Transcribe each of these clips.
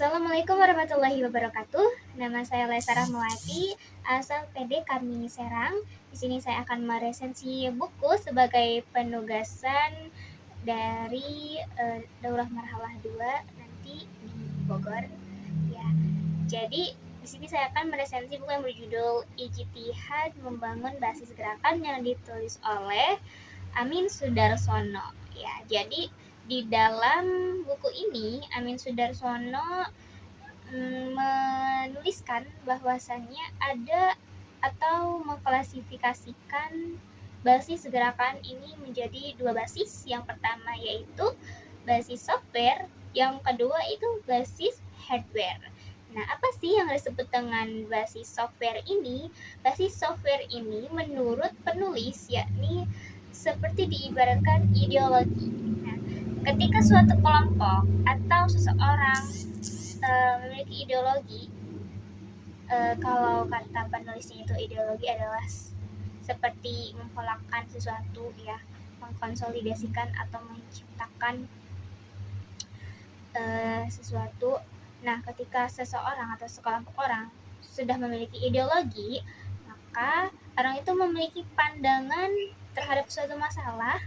Assalamualaikum warahmatullahi wabarakatuh. Nama saya Lesa Rahmawati, asal PD kami Serang. Di sini saya akan meresensi buku sebagai penugasan dari Daurah Marhalah 2 nanti di Bogor. Ya, jadi di sini saya akan meresensi buku yang berjudul Ijtihad Membangun Basis Gerakan yang ditulis oleh Amin Sudarsono. Ya, jadi di dalam buku ini Amin Sudarsono menuliskan bahwasannya ada atau mengklasifikasikan basis gerakan ini menjadi dua basis. Yang pertama yaitu basis software, yang kedua itu basis hardware. Nah, apa sih yang disebut dengan basis software ini? Basis software ini menurut penulis yakni seperti diibaratkan ideologi. Nah, ketika suatu kelompok atau seseorang memiliki ideologi, kalau kata penulisnya itu ideologi adalah seperti mempolakkan sesuatu, ya, mengkonsolidasikan atau menciptakan sesuatu. Nah, ketika seseorang atau sekelompok orang sudah memiliki ideologi, maka orang itu memiliki pandangan terhadap suatu masalah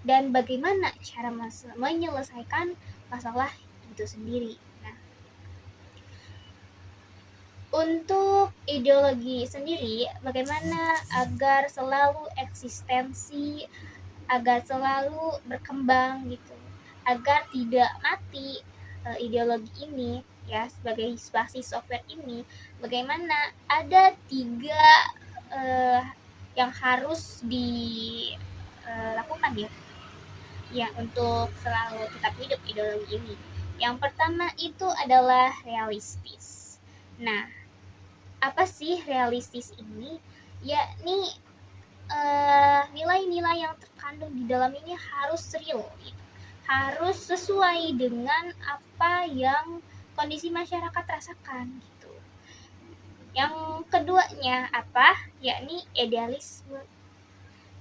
dan bagaimana cara menyelesaikan masalah itu sendiri. Nah, untuk ideologi sendiri, bagaimana agar selalu eksistensi, agar selalu berkembang gitu, agar tidak mati ideologi ini, ya, sebagai basis software ini, bagaimana ada 3 yang harus dilakukan, ya, untuk selalu tetap hidup ideologi ini. Yang pertama itu adalah realistis. Nah, apa sih realistis ini? Yakni nilai-nilai yang terkandung di dalam ini harus real, harus sesuai dengan apa yang kondisi masyarakat rasakan gitu. Yang keduanya apa? Yakni idealisme.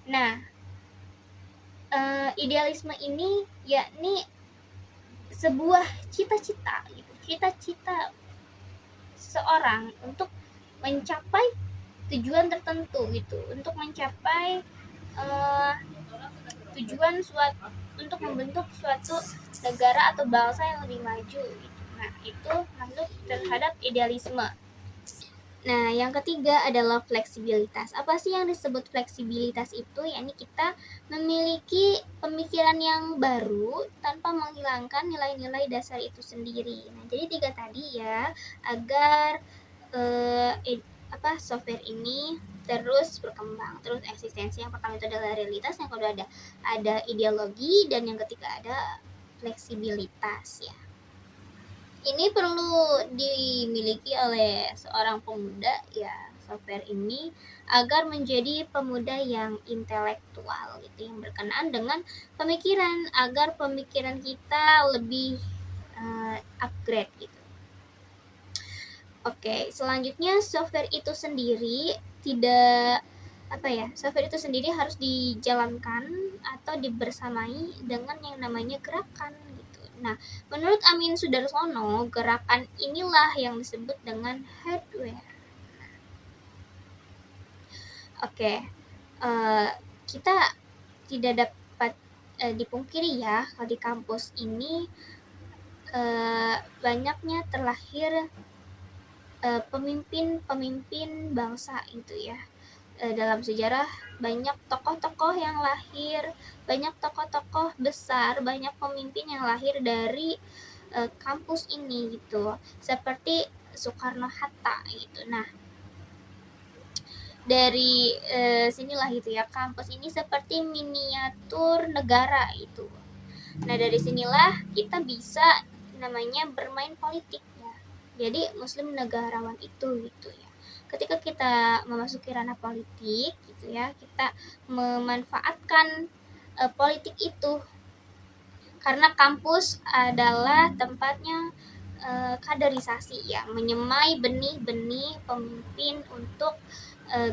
Nah, idealisme ini yakni sebuah cita-cita gitu, cita-cita seseorang untuk mencapai tujuan tertentu gitu, untuk mencapai tujuan untuk membentuk suatu negara atau bangsa yang lebih maju gitu. Nah, itu masuk terhadap idealisme. Nah, yang ketiga adalah fleksibilitas. Apa sih yang disebut fleksibilitas itu? Yakni kita memiliki pemikiran yang baru tanpa menghilangkan nilai-nilai dasar itu sendiri. Nah, jadi 3 tadi ya, agar software ini terus berkembang, terus eksistensi. Yang pertama itu adalah realitas, yang kedua ada ideologi, dan yang ketiga ada fleksibilitas, ya. Ini perlu dimiliki oleh seorang pemuda, ya, software ini, agar menjadi pemuda yang intelektual gitu, yang berkenaan dengan pemikiran, agar pemikiran kita lebih upgrade gitu. Oke, selanjutnya software itu sendiri software itu sendiri harus dijalankan atau dibersamai dengan yang namanya gerakan gitu. Nah, menurut Amin Sudarsono, gerakan inilah yang disebut dengan hardware. Oke, kita tidak dapat dipungkiri ya, kalau di kampus ini banyaknya terlahir pemimpin bangsa gitu ya. Dalam sejarah banyak tokoh-tokoh yang lahir, banyak tokoh-tokoh besar, banyak pemimpin yang lahir dari kampus ini gitu, seperti Soekarno-Hatta gitu. Nah, dari sinilah gitu ya, kampus ini seperti miniatur negara itu. Nah, dari sinilah kita bisa namanya bermain politik ya. Jadi Muslim negarawan itu gitu ya. Ketika kita memasuki ranah politik gitu ya, kita memanfaatkan politik itu, karena kampus adalah tempatnya kaderisasi ya, menyemai benih-benih pemimpin untuk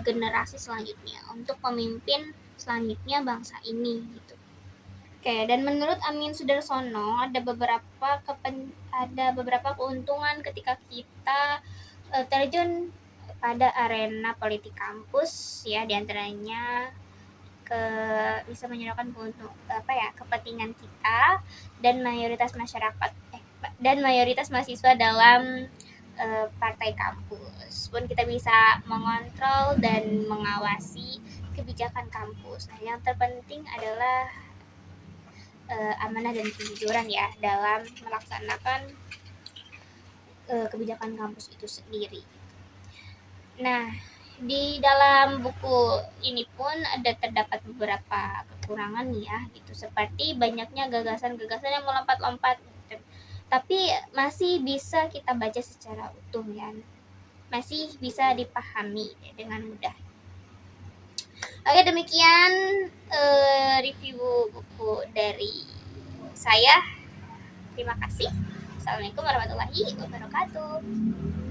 generasi selanjutnya, untuk pemimpin selanjutnya bangsa ini gitu. Oke, dan menurut Amin Sudarsono ada beberapa keuntungan ketika kita terjun pada arena politik kampus, ya, diantaranya ke bisa menyuarakan kepentingan kita dan mayoritas masyarakat dan mayoritas mahasiswa dalam partai kampus pun kita bisa mengontrol dan mengawasi kebijakan kampus. Nah, yang terpenting adalah amanah dan kejujuran ya dalam melaksanakan kebijakan kampus itu sendiri. Nah, di dalam buku ini pun terdapat beberapa kekurangan ya gitu, seperti banyaknya gagasan-gagasan yang melompat-lompat gitu. Tapi masih bisa kita baca secara utuh ya. Masih bisa dipahami dengan mudah. Oke, demikian review buku dari saya. Terima kasih. Assalamualaikum warahmatullahi wabarakatuh.